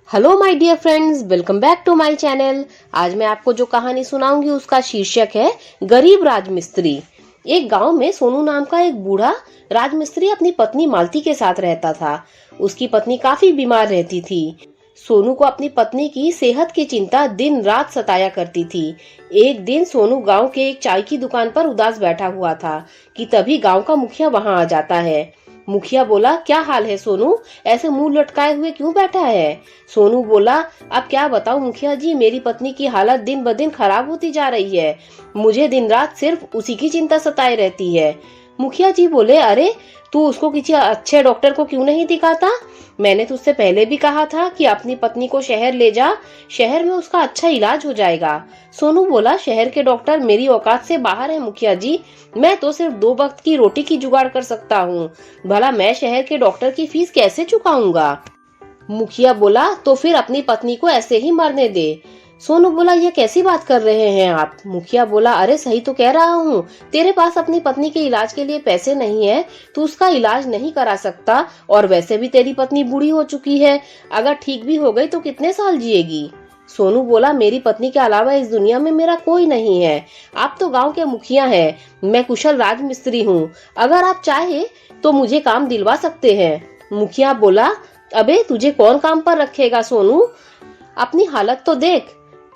Hello my dear friends, welcome back to my channel. आज मैं आपको जो कहानी सुनाऊंगी उसका शीर्षक है गरीब राजमिस्त्री। एक गांव में सोनू नाम का एक बूढ़ा राजमिस्त्री अपनी पत्नी मालती के साथ रहता था। उसकी पत्नी काफी बीमार रहती थी। सोनू को अपनी पत्नी की सेहत की चिंता दिन रात सताया करती थी। एक दिन सोनू गांव के एक चाय की दुकान पर उदास बैठा हुआ था कि तभी गांव का मुखिया वहां आ जाता है। मुखिया बोला, क्या हाल है सोनू, ऐसे मुंह लटकाए हुए क्यों बैठा है? सोनू बोला, अब क्या बताऊं मुखिया जी, मेरी पत्नी की हालत दिन ब दिन खराब होती जा रही है। मुझे दिन रात सिर्फ उसी की चिंता सताए रहती है। मुखिया जी बोले, अरे तू उसको किसी अच्छे डॉक्टर को क्यों नहीं दिखाता? मैंने तुझसे पहले भी कहा था कि अपनी पत्नी को शहर ले जा, शहर में उसका अच्छा इलाज हो जाएगा। सोनू बोला, शहर के डॉक्टर मेरी औकात से बाहर है मुखिया जी। मैं तो सिर्फ 2 वक्त की रोटी की जुगाड़ कर सकता हूँ। भला मैं शहर के डॉक्टर की फीस कैसे चुकाऊंगा? मुखिया बोला, तो फिर अपनी पत्नी को ऐसे ही मरने दे। सोनू बोला, यह कैसी बात कर रहे हैं आप? मुखिया बोला, अरे सही तो कह रहा हूँ। तेरे पास अपनी पत्नी के इलाज के लिए पैसे नहीं है, तू उसका इलाज नहीं करा सकता, और वैसे भी तेरी पत्नी बूढ़ी हो चुकी है। अगर ठीक भी हो गई तो कितने साल जिएगी? सोनू बोला, मेरी पत्नी के अलावा इस दुनिया में मेरा कोई नहीं है। आप तो गांव के मुखिया हैं, मैं कुशल राजमिस्त्री हूँ। अगर आप चाहे तो मुझे काम दिलवा सकते हैं। मुखिया बोला, अबे तुझे कौन काम पर रखेगा सोनू? अपनी हालत तो देख,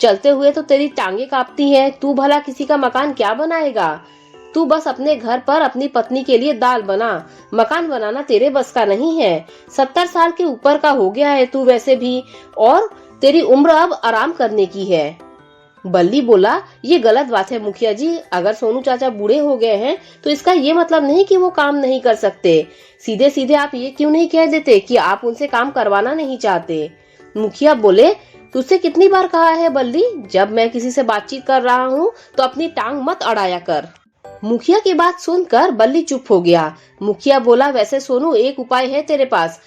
चलते हुए तो तेरी टांगे कांपती हैं। तू भला किसी का मकान क्या बनाएगा? तू बस अपने घर पर अपनी पत्नी के लिए दाल बना, मकान बनाना तेरे बस का नहीं है। 70 साल के ऊपर का हो गया है तू वैसे भी, और तेरी उम्र अब आराम करने की है। बल्ली बोला, ये गलत बात है मुखिया जी। अगर सोनू चाचा बूढ़े हो गए हैं तो इसका ये मतलब नहीं कि वो काम नहीं कर सकते। सीधे सीधे आप ये क्यों नहीं कह देते कि आप उनसे काम करवाना नहीं चाहते? मुखिया बोले, तुझसे कितनी बार कहा है बल्ली, जब मैं किसी से बातचीत कर रहा हूँ तो अपनी टांग मत अड़ाया कर। मुखिया की बात सुनकर बल्ली चुप हो गया। मुखिया बोला, वैसे सोनू एक उपाय है तेरे पास।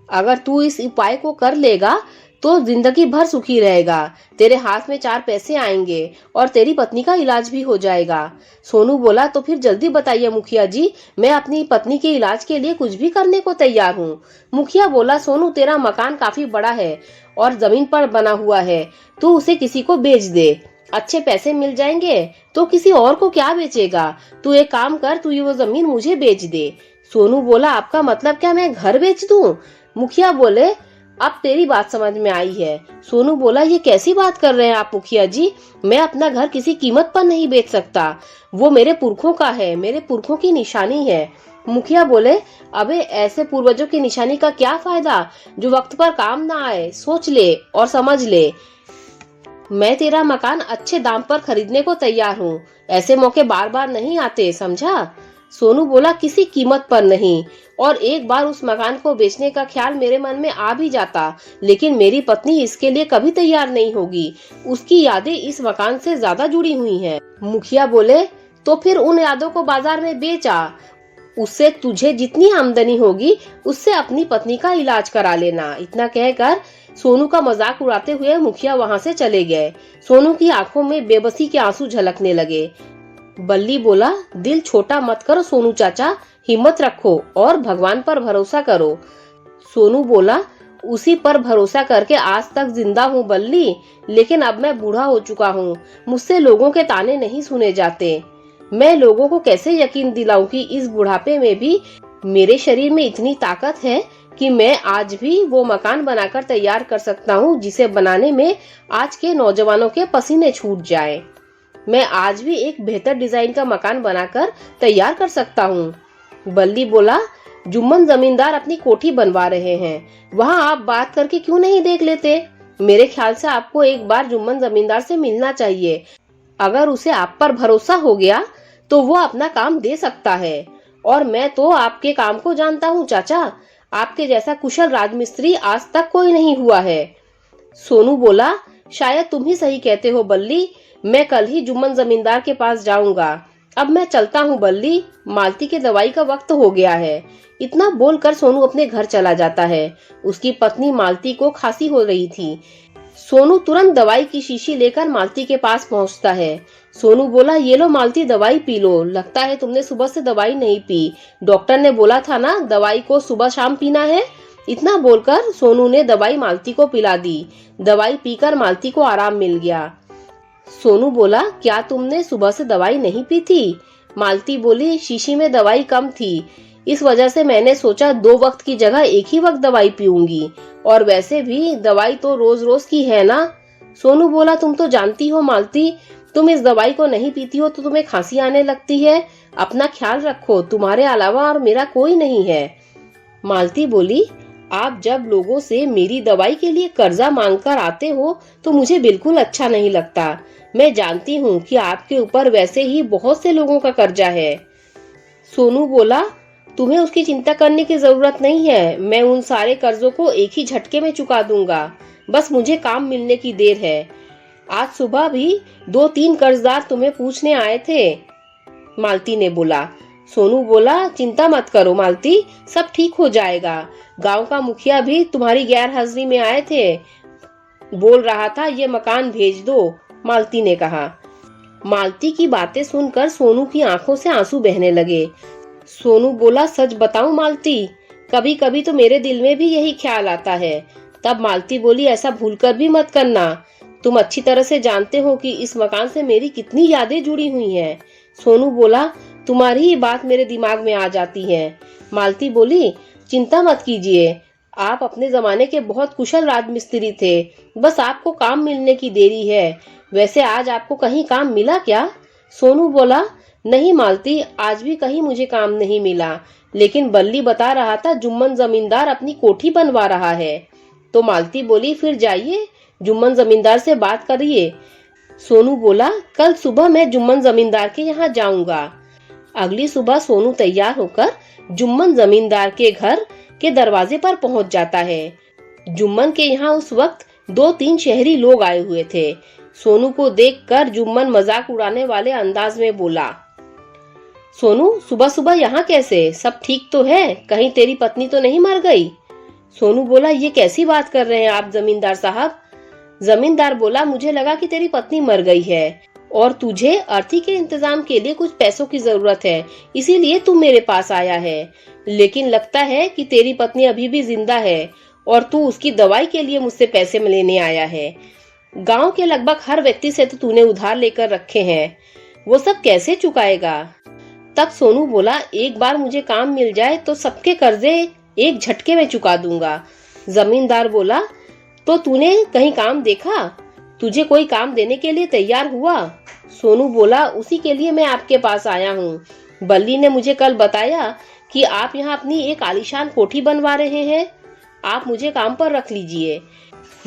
अगर तू इस उपाय को कर लेगा तो जिंदगी भर सुखी रहेगा। तेरे हाथ में 4 पैसे आएंगे और तेरी पत्नी का इलाज भी हो जाएगा। सोनू बोला, तो फिर जल्दी बताइए मुखिया जी, मैं अपनी पत्नी के इलाज के लिए कुछ भी करने को तैयार हूँ। मुखिया बोला, सोनू तेरा मकान काफी बड़ा है और जमीन पर बना हुआ है, तू उसे किसी को बेच दे, अच्छे पैसे मिल जाएंगे। तो किसी और को क्या बेचेगा? तू एक काम कर, तू ये वो जमीन मुझे बेच दे। सोनू बोला, आपका मतलब क्या मैं घर बेच दूं? मुखिया बोले, अब तेरी बात समझ में आई है। सोनू बोला, ये कैसी बात कर रहे हैं आप मुखिया जी? मैं अपना घर किसी कीमत पर नहीं बेच सकता। वो मेरे पुरखों का है, मेरे पुरखों की निशानी है। मुखिया बोले, अबे ऐसे पूर्वजों की निशानी का क्या फायदा जो वक्त पर काम ना आए? सोच ले और समझ ले। मैं तेरा मकान अच्छे दाम पर खरीदने को तैयार हूँ। ऐसे मौके बार बार नहीं आते, समझा? सोनू बोला, किसी कीमत पर नहीं। और एक बार उस मकान को बेचने का ख्याल मेरे मन में आ भी जाता, लेकिन मेरी पत्नी इसके लिए कभी तैयार नहीं होगी। उसकी यादें इस मकान से ज्यादा जुड़ी हुई हैं। मुखिया बोले, तो फिर उन यादों को बाजार में बेचा, उससे तुझे जितनी आमदनी होगी उससे अपनी पत्नी का इलाज करा लेना। इतना कहकर सोनू का मजाक उड़ाते हुए मुखिया वहां से चले गए। सोनू की आंखों में बेबसी के आंसू झलकने लगे। बल्ली बोला, दिल छोटा मत करो सोनू चाचा, हिम्मत रखो और भगवान पर भरोसा करो। सोनू बोला, उसी पर भरोसा करके आज तक जिंदा हूँ बल्ली, लेकिन अब मैं बूढ़ा हो चुका हूँ। मुझसे लोगों के ताने नहीं सुने जाते। मैं लोगों को कैसे यकीन दिलाऊं कि इस बुढ़ापे में भी मेरे शरीर में इतनी ताकत है कि मैं आज भी वो मकान बनाकर तैयार कर सकता हूँ जिसे बनाने में आज के नौजवानों के पसीने छूट जाए। मैं आज भी एक बेहतर डिजाइन का मकान बनाकर तैयार कर सकता हूँ। बल्ली बोला, जुम्मन जमींदार अपनी कोठी बनवा रहे हैं, वहाँ आप बात करके क्यों नहीं देख लेते? मेरे ख्याल से आपको एक बार जुम्मन जमींदार से मिलना चाहिए। अगर उसे आप पर भरोसा हो गया तो वो अपना काम दे सकता है। और मैं तो आपके काम को जानता हूँ चाचा, आपके जैसा कुशल राजमिस्त्री आज तक कोई नहीं हुआ है। सोनू बोला, शायद तुम ही सही कहते हो बल्ली, मैं कल ही जुम्मन जमींदार के पास जाऊंगा। अब मैं चलता हूँ बल्ली, मालती के दवाई का वक्त हो गया है। इतना बोलकर सोनू अपने घर चला जाता है। उसकी पत्नी मालती को खांसी हो रही थी। सोनू तुरंत दवाई की शीशी लेकर मालती के पास पहुंचता है। सोनू बोला, ये लो मालती, दवाई पी लो, लगता है तुमने सुबह से दवाई नहीं पी। डॉक्टर ने बोला था ना दवाई को सुबह शाम पीना है। इतना बोलकर सोनू ने दवाई मालती को पिला दी। दवाई पीकर मालती को आराम मिल गया। सोनू बोला, क्या तुमने सुबह से दवाई नहीं पी थी? मालती बोली, शीशी में दवाई कम थी, इस वजह से मैंने सोचा 2 वक्त की जगह एक ही वक्त दवाई पीऊंगी, और वैसे भी दवाई तो रोज रोज की है ना। सोनू बोला, तुम तो जानती हो मालती, तुम इस दवाई को नहीं पीती हो तो तुम्हें खांसी आने लगती है। अपना ख्याल रखो, तुम्हारे अलावा और मेरा कोई नहीं है। मालती बोली, आप जब लोगों से मेरी दवाई के लिए कर्जा मांगकर आते हो तो मुझे बिल्कुल अच्छा नहीं लगता। मैं जानती हूँ कि आपके ऊपर वैसे ही बहुत से लोगों का कर्जा है। सोनू बोला, तुम्हें उसकी चिंता करने की जरूरत नहीं है, मैं उन सारे कर्जों को एक ही झटके में चुका दूंगा, बस मुझे काम मिलने की देर है। आज सुबह भी 2-3 कर्जदार तुम्हें पूछने आए थे, मालती ने बोला। सोनू बोला, चिंता मत करो मालती, सब ठीक हो जाएगा। गांव का मुखिया भी तुम्हारी गैर हाजिरी में आए थे, बोल रहा था ये मकान भेज दो, मालती ने कहा। मालती की बातें सुनकर सोनू की आंखों से आंसू बहने लगे। सोनू बोला, सच बताऊं मालती, कभी कभी तो मेरे दिल में भी यही ख्याल आता है। तब मालती बोली, ऐसा भूलकर भी मत करना, तुम अच्छी तरह से जानते हो कि इस मकान से मेरी कितनी यादें जुड़ी हुई हैं। सोनू बोला, तुम्हारी ही बात मेरे दिमाग में आ जाती है। मालती बोली, चिंता मत कीजिए, आप अपने जमाने के बहुत कुशल राजमिस्त्री थे, बस आपको काम मिलने की देरी है। वैसे आज आपको कहीं काम मिला क्या? सोनू बोला, नहीं मालती, आज भी कहीं मुझे काम नहीं मिला, लेकिन बल्ली बता रहा था जुम्मन जमींदार अपनी कोठी बनवा रहा है। तो मालती बोली, फिर जाइए जुम्मन जमींदार से बात करिए। सोनू बोला, कल सुबह मैं जुम्मन जमींदार के यहाँ जाऊंगा। अगली सुबह सोनू तैयार होकर जुम्मन जमींदार के घर के दरवाजे पर पहुंच जाता है। जुम्मन के यहाँ उस वक्त 2-3 शहरी लोग आए हुए थे। सोनू को देखकर जुम्मन मजाक उड़ाने वाले अंदाज में बोला, सोनू, सुबह सुबह यहाँ कैसे? सब ठीक तो है? कहीं तेरी पत्नी तो नहीं मर गई? सोनू बोला, ये कैसी बात कर रहे हैं आप जमींदार साहब? जमींदार बोला, मुझे लगा कि तेरी पत्नी मर गई है और तुझे अर्थी के इंतजाम के लिए कुछ पैसों की जरूरत है, इसीलिए तू मेरे पास आया है। लेकिन लगता है कि तेरी पत्नी अभी भी जिंदा है और तू उसकी दवाई के लिए मुझसे पैसे लेने आया है। गांव के लगभग हर व्यक्ति से तो तूने उधार लेकर रखे हैं, वो सब कैसे चुकाएगा? तब सोनू बोला, एक बार मुझे काम मिल जाए तो सबके कर्जे एक झटके में चुका दूंगा। जमींदार बोला, तो तूने कहीं काम देखा? तुझे कोई काम देने के लिए तैयार हुआ? सोनू बोला, उसी के लिए मैं आपके पास आया हूँ। बल्ली ने मुझे कल बताया कि आप यहाँ अपनी एक आलीशान कोठी बनवा रहे हैं, आप मुझे काम पर रख लीजिए।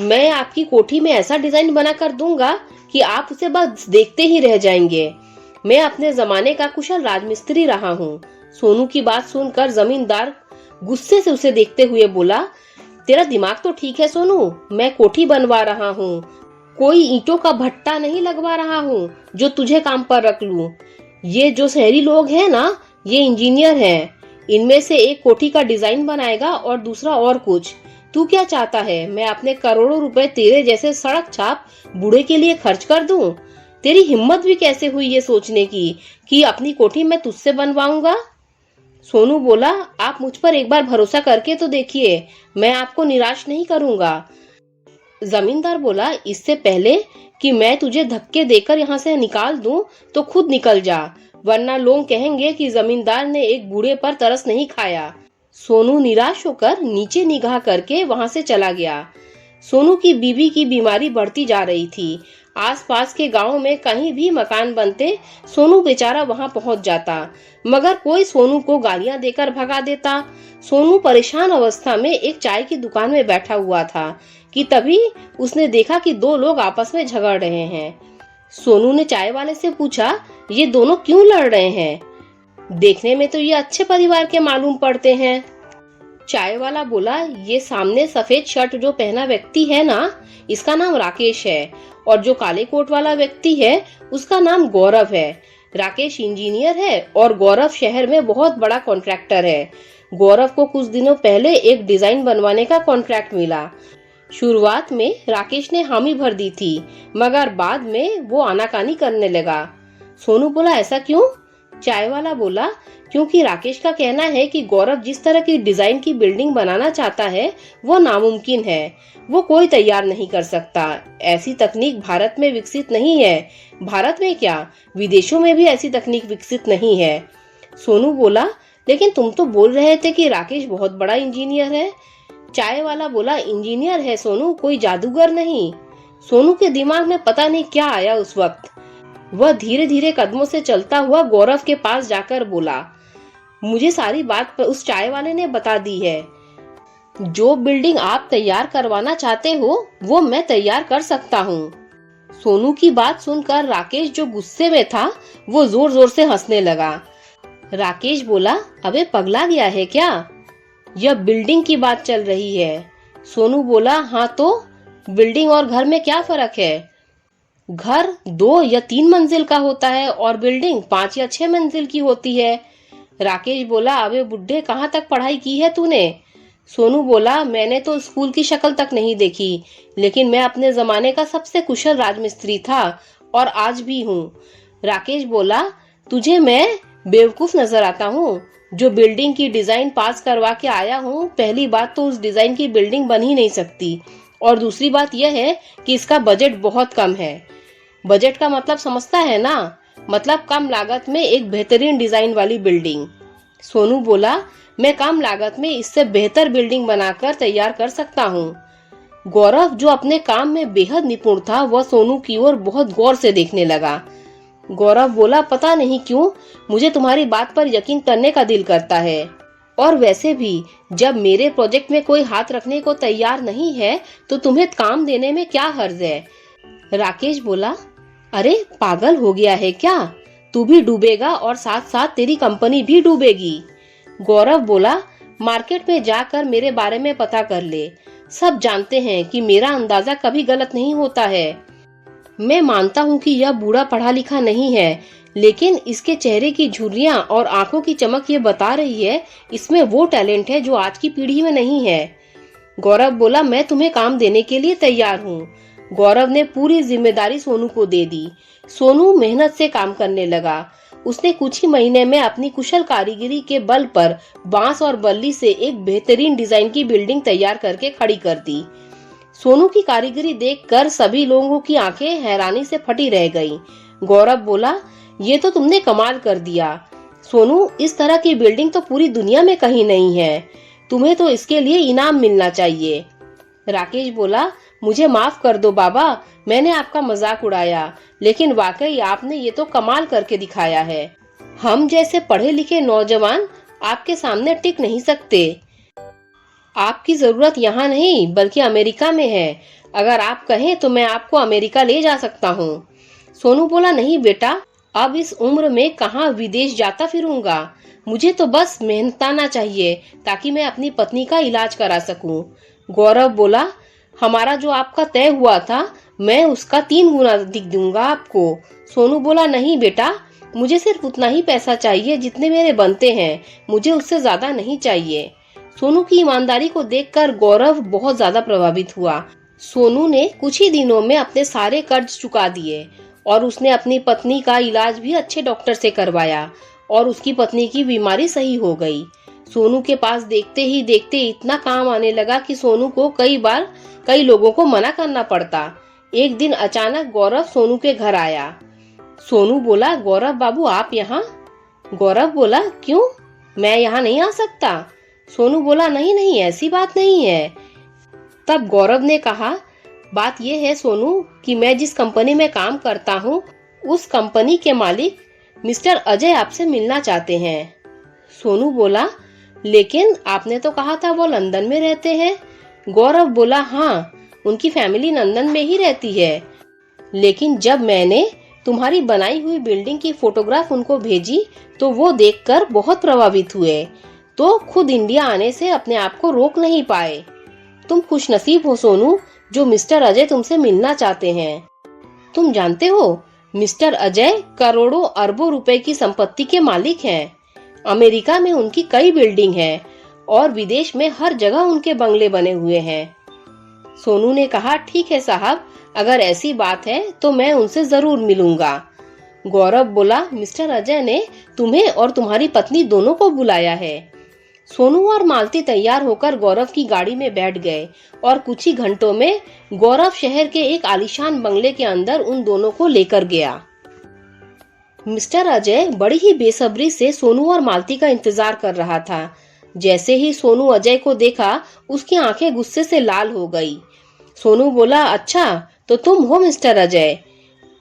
मैं आपकी कोठी में ऐसा डिजाइन बना कर दूंगा कि आप उसे बस देखते ही रह जाएंगे। मैं अपने जमाने का कुशल राजमिस्त्री रहा हूँ। सोनू की बात सुनकर जमींदार गुस्से से उसे देखते हुए बोला, तेरा दिमाग तो ठीक है सोनू, मैं कोठी बनवा रहा हूँ, कोई ईंटों का भट्टा नहीं लगवा रहा हूँ जो तुझे काम पर रख लूं। ये जो शहरी लोग हैं ना, ये इंजीनियर हैं, इनमें से एक कोठी का डिजाइन बनाएगा और दूसरा और कुछ। तू क्या चाहता है, मैं अपने करोड़ों रुपए तेरे जैसे सड़क छाप बूढ़े के लिए खर्च कर दूं? तेरी हिम्मत भी कैसे हुई ये सोचने की कि अपनी कोठी मैं तुझसे बनवाऊंगा? सोनू बोला, आप मुझ पर एक बार भरोसा करके तो देखिए, मैं आपको निराश नहीं करूंगा। जमींदार बोला, इससे पहले कि मैं तुझे धक्के देकर यहाँ से निकाल दूं तो खुद निकल जा, वरना लोग कहेंगे कि जमींदार ने एक बूढ़े पर तरस नहीं खाया। सोनू निराश होकर नीचे निगाह करके वहां से चला गया। सोनू की बीवी की बीमारी बढ़ती जा रही थी। आसपास के गांव में कहीं भी मकान बनते, सोनू बेचारा वहां पहुंच जाता, मगर कोई सोनू को गालियां देकर भगा देता। सोनू परेशान अवस्था में एक चाय की दुकान में बैठा हुआ था कि तभी उसने देखा कि 2 लोग आपस में झगड़ रहे हैं। सोनू ने चाय वाले से पूछा, ये दोनों क्यों लड़ रहे हैं? देखने में तो ये अच्छे परिवार के मालूम पड़ते हैं। चाय वाला बोला, ये सामने सफेद शर्ट जो पहना व्यक्ति है ना, इसका नाम राकेश है, और जो काले कोट वाला व्यक्ति है उसका नाम गौरव है। राकेश इंजीनियर है और गौरव शहर में बहुत बड़ा कॉन्ट्रैक्टर है। गौरव को कुछ दिनों पहले एक डिजाइन बनवाने का कॉन्ट्रैक्ट मिला। शुरुआत में राकेश ने हामी भर दी थी, मगर बाद में वो आनाकानी करने लगा। सोनू बोला, ऐसा क्यों? चाय वाला बोला, क्योंकि राकेश का कहना है कि गौरव जिस तरह की डिजाइन की बिल्डिंग बनाना चाहता है वो नामुमकिन है, वो कोई तैयार नहीं कर सकता। ऐसी तकनीक भारत में विकसित नहीं है। भारत में क्या, विदेशों में भी ऐसी तकनीक विकसित नहीं है। सोनू बोला, लेकिन तुम तो बोल रहे थे कि राकेश बहुत बड़ा इंजीनियर है। चाय वाला बोला, इंजीनियर है सोनू, कोई जादूगर नहीं। सोनू के दिमाग में पता नहीं क्या आया उस वक्त। वह धीरे धीरे कदमों से चलता हुआ गौरव के पास जाकर बोला, मुझे सारी बात उस चाय वाले ने बता दी है। जो बिल्डिंग आप तैयार करवाना चाहते हो वो मैं तैयार कर सकता हूँ। सोनू की बात सुनकर राकेश जो गुस्से में था वो जोर जोर से हंसने लगा। राकेश बोला, अबे पगला गया है क्या, यह बिल्डिंग की बात चल रही है। सोनू बोला, हाँ तो बिल्डिंग और घर में क्या फर्क है। घर 2 या 3 मंजिल का होता है और बिल्डिंग 5 या 6 मंजिल की होती है। राकेश बोला, अबे बुड्ढे, कहाँ तक पढ़ाई की है तूने। सोनू बोला, मैंने तो स्कूल की शक्ल तक नहीं देखी, लेकिन मैं अपने जमाने का सबसे कुशल राजमिस्त्री था और आज भी हूँ। राकेश बोला, तुझे मैं बेवकूफ नजर आता हूँ जो बिल्डिंग की डिजाइन पास करवा के आया हूँ। पहली बात तो उस डिजाइन की बिल्डिंग बन ही नहीं सकती, और दूसरी बात यह है कि इसका बजट बहुत कम है। बजट का मतलब समझता है ना, मतलब कम लागत में एक बेहतरीन डिजाइन वाली बिल्डिंग। सोनू बोला, मैं कम लागत में इससे बेहतर बिल्डिंग बनाकर तैयार कर सकता हूँ। गौरव जो अपने काम में बेहद निपुण था वह सोनू की ओर बहुत गौर से देखने लगा। गौरव बोला, पता नहीं क्यों मुझे तुम्हारी बात पर यकीन करने का दिल करता है, और वैसे भी जब मेरे प्रोजेक्ट में कोई हाथ रखने को तैयार नहीं है तो तुम्हें काम देने में क्या हर्ज है। राकेश बोला, अरे पागल हो गया है क्या, तू भी डूबेगा और साथ साथ तेरी कंपनी भी डूबेगी। गौरव बोला, मार्केट में जाकर मेरे बारे में पता कर ले, सब जानते हैं कि मेरा अंदाजा कभी गलत नहीं होता है। मैं मानता हूँ कि यह बूढ़ा पढ़ा लिखा नहीं है, लेकिन इसके चेहरे की झुर्रियां और आंखों की चमक ये बता रही है इसमें वो टैलेंट है जो आज की पीढ़ी में नहीं है। गौरव बोला, मैं तुम्हें काम देने के लिए तैयार हूँ। गौरव ने पूरी जिम्मेदारी सोनू को दे दी। सोनू मेहनत से काम करने लगा। उसने कुछ ही महीने में अपनी कुशल कारीगरी के बल पर बांस और बल्ली से एक बेहतरीन डिजाइन की बिल्डिंग तैयार करके खड़ी कर दी। सोनू की कारीगरी देखकर सभी लोगों की आंखें हैरानी से फटी रह गईं। गौरव बोला, ये तो तुमने कमाल कर दिया सोनू, इस तरह की बिल्डिंग तो पूरी दुनिया में कहीं नहीं है, तुम्हें तो इसके लिए इनाम मिलना चाहिए। राकेश बोला, मुझे माफ कर दो बाबा, मैंने आपका मजाक उड़ाया, लेकिन वाकई आपने ये तो कमाल करके दिखाया है। हम जैसे पढ़े लिखे नौजवान आपके सामने टिक नहीं सकते। आपकी जरूरत यहाँ नहीं बल्कि अमेरिका में है। अगर आप कहें तो मैं आपको अमेरिका ले जा सकता हूँ। सोनू बोला, नहीं बेटा, अब इस उम्र में कहाँ विदेश जाता फिरूंगा, मुझे तो बस मेहनताना चाहिए ताकि मैं अपनी पत्नी का इलाज करा सकूं। गौरव बोला, हमारा जो आपका तय हुआ था मैं उसका 3 गुना अधिक दूंगा आपको। सोनू बोला, नहीं बेटा, मुझे सिर्फ उतना ही पैसा चाहिए जितने मेरे बनते हैं, मुझे उससे ज्यादा नहीं चाहिए। सोनू की ईमानदारी को देखकर गौरव बहुत ज्यादा प्रभावित हुआ। सोनू ने कुछ ही दिनों में अपने सारे कर्ज चुका दिए और उसने अपनी पत्नी का इलाज भी अच्छे डॉक्टर से करवाया और उसकी पत्नी की बीमारी सही हो गई। सोनू के पास देखते ही देखते इतना काम आने लगा कि सोनू को कई लोगों को मना करना पड़ता। एक दिन अचानक गौरव सोनू के घर आया। सोनू बोला, गौरव बाबू आप यहाँ? गौरव बोला, क्यों, मैं यहाँ नहीं आ सकता? सोनू बोला, नहीं नहीं, ऐसी बात नहीं है। तब गौरव ने कहा, बात यह है सोनू कि मैं जिस कंपनी में काम करता हूँ उस कंपनी के मालिक मिस्टर अजय आपसे मिलना चाहते हैं। सोनू बोला, लेकिन आपने तो कहा था वो लंदन में रहते हैं। गौरव बोला, हाँ, उनकी फैमिली लंदन में ही रहती है, लेकिन जब मैंने तुम्हारी बनाई हुई बिल्डिंग की फोटोग्राफ उनको भेजी तो वो देखकर बहुत प्रभावित हुए, तो खुद इंडिया आने से अपने आप को रोक नहीं पाए। तुम खुशनसीब हो सोनू जो मिस्टर अजय तुमसे मिलना चाहते हैं। तुम जानते हो मिस्टर अजय करोड़ों अरबों रुपए की संपत्ति के मालिक हैं। अमेरिका में उनकी कई बिल्डिंग हैं और विदेश में हर जगह उनके बंगले बने हुए हैं। सोनू ने कहा, ठीक है साहब, अगर ऐसी बात है तो मैं उनसे जरूर मिलूंगा। गौरव बोला, मिस्टर अजय ने तुम्हें और तुम्हारी पत्नी दोनों को बुलाया है। सोनू और मालती तैयार होकर गौरव की गाड़ी में बैठ गए और कुछ ही घंटों में गौरव शहर के एक आलीशान बंगले के अंदर उन दोनों को लेकर गया। मिस्टर अजय बड़ी ही बेसब्री से सोनू और मालती का इंतजार कर रहा था। जैसे ही सोनू अजय को देखा, उसकी आंखें गुस्से से लाल हो गई। सोनू बोला, अच्छा तो तुम हो मिस्टर अजय,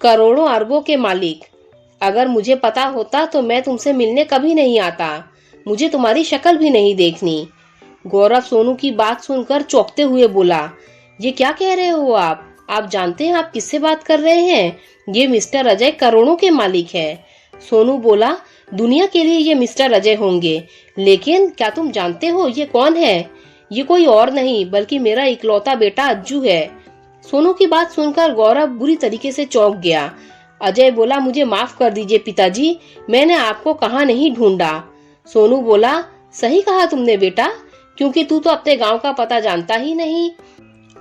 करोड़ों अरबों के मालिक। अगर मुझे पता होता तो मैं तुमसे मिलने कभी नहीं आता। मुझे तुम्हारी शक्ल भी नहीं देखनी। गौरव सोनू की बात सुनकर चौंकते हुए बोला, ये क्या कह रहे हो आप? आप जानते हैं आप किससे बात कर रहे हैं? ये मिस्टर अजय करोड़ों के मालिक हैं। सोनू बोला, दुनिया के लिए ये मिस्टर अजय होंगे, लेकिन क्या तुम जानते हो ये कौन है? ये कोई और नहीं बल्कि मेरा इकलौता बेटा अज्जू है। सोनू की बात सुनकर गौरव बुरी तरीके से चौंक गया। अजय बोला, मुझे माफ कर दीजिए पिताजी, मैंने आपको कहाँ नहीं ढूंढा। सोनू बोला, सही कहा तुमने बेटा, क्योंकि तू तो अपने गांव का पता जानता ही नहीं।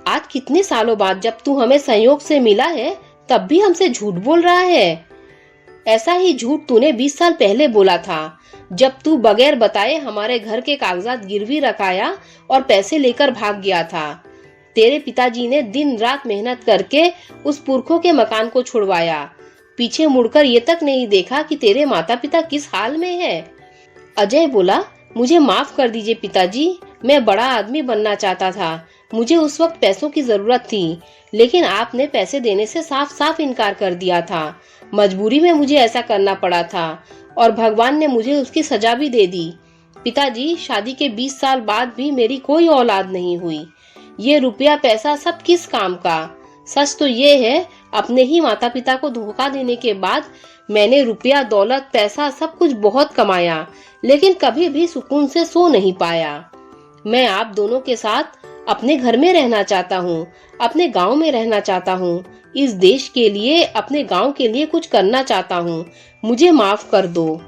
आज कितने सालों बाद जब तू हमें संयोग से मिला है, तब भी हमसे झूठ बोल रहा है। ऐसा ही झूठ तूने 20 साल पहले बोला था, जब तू बगैर बताए हमारे घर के कागजात गिरवी रखाया और पैसे लेकर भाग गया था। तेरे पिताजी ने दिन रात मेहनत करके उस पुरखों के मकान को छुड़वाया। पीछे मुड़कर ये तक नहीं देखा कि तेरे माता पिता किस हाल में है। अजय बोला, मुझे माफ कर दीजिए पिताजी, मैं बड़ा आदमी बनना चाहता था। मुझे उस वक्त पैसों की जरूरत थी, लेकिन आपने पैसे देने से साफ साफ इनकार कर दिया था। मजबूरी में मुझे ऐसा करना पड़ा था और भगवान ने मुझे उसकी सजा भी दे दी। पिताजी, शादी के 20 साल बाद भी मेरी कोई औलाद नहीं हुई। ये रुपया पैसा सब किस काम का? सच तो ये है, अपने ही माता पिता को धोखा देने के बाद मैंने रुपया दौलत पैसा सब कुछ बहुत कमाया, लेकिन कभी भी सुकून से सो नहीं पाया। मैं आप दोनों के साथ अपने घर में रहना चाहता हूँ, अपने गांव में रहना चाहता हूँ। इस देश के लिए, अपने गांव के लिए कुछ करना चाहता हूँ। मुझे माफ कर दो।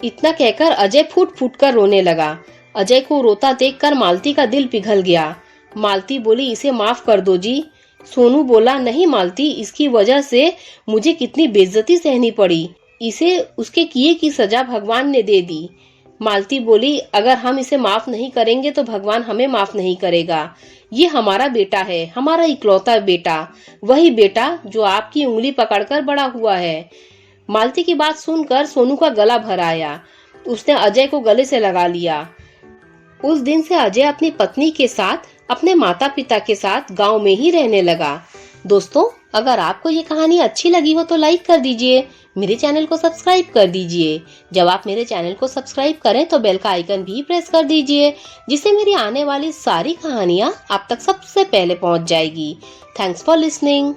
इतना कहकर अजय फूट फूट कर रोने लगा। अजय को रोता देखकर मालती का दिल पिघल गया। मालती बोली, इसे माफ कर दो जी। सोनू बोला, नहीं मालती, इसकी वजह से मुझे कितनी बेइज्जती सहनी पड़ी। इसे उसके किए की सजा भगवान ने दे दी। मालती बोली, अगर हम इसे माफ नहीं करेंगे तो भगवान हमें माफ नहीं करेगा। ये हमारा बेटा है, हमारा इकलौता बेटा, वही बेटा जो आपकी उंगली पकड़कर बड़ा हुआ है। मालती की बात सुनकर सोनू का गला भर आया। उसने अजय को गले से लगा लिया। उस दिन से अजय अपनी पत्नी के साथ, अपने माता पिता के साथ गांव में ही रहने लगा। दोस्तों, अगर आपको ये कहानी अच्छी लगी हो तो लाइक कर दीजिए, मेरे चैनल को सब्सक्राइब कर दीजिए। जब आप मेरे चैनल को सब्सक्राइब करें तो बेल का आइकन भी प्रेस कर दीजिए, जिससे मेरी आने वाली सारी कहानियाँ आप तक सबसे पहले पहुँच जाएगी। Thanks for listening.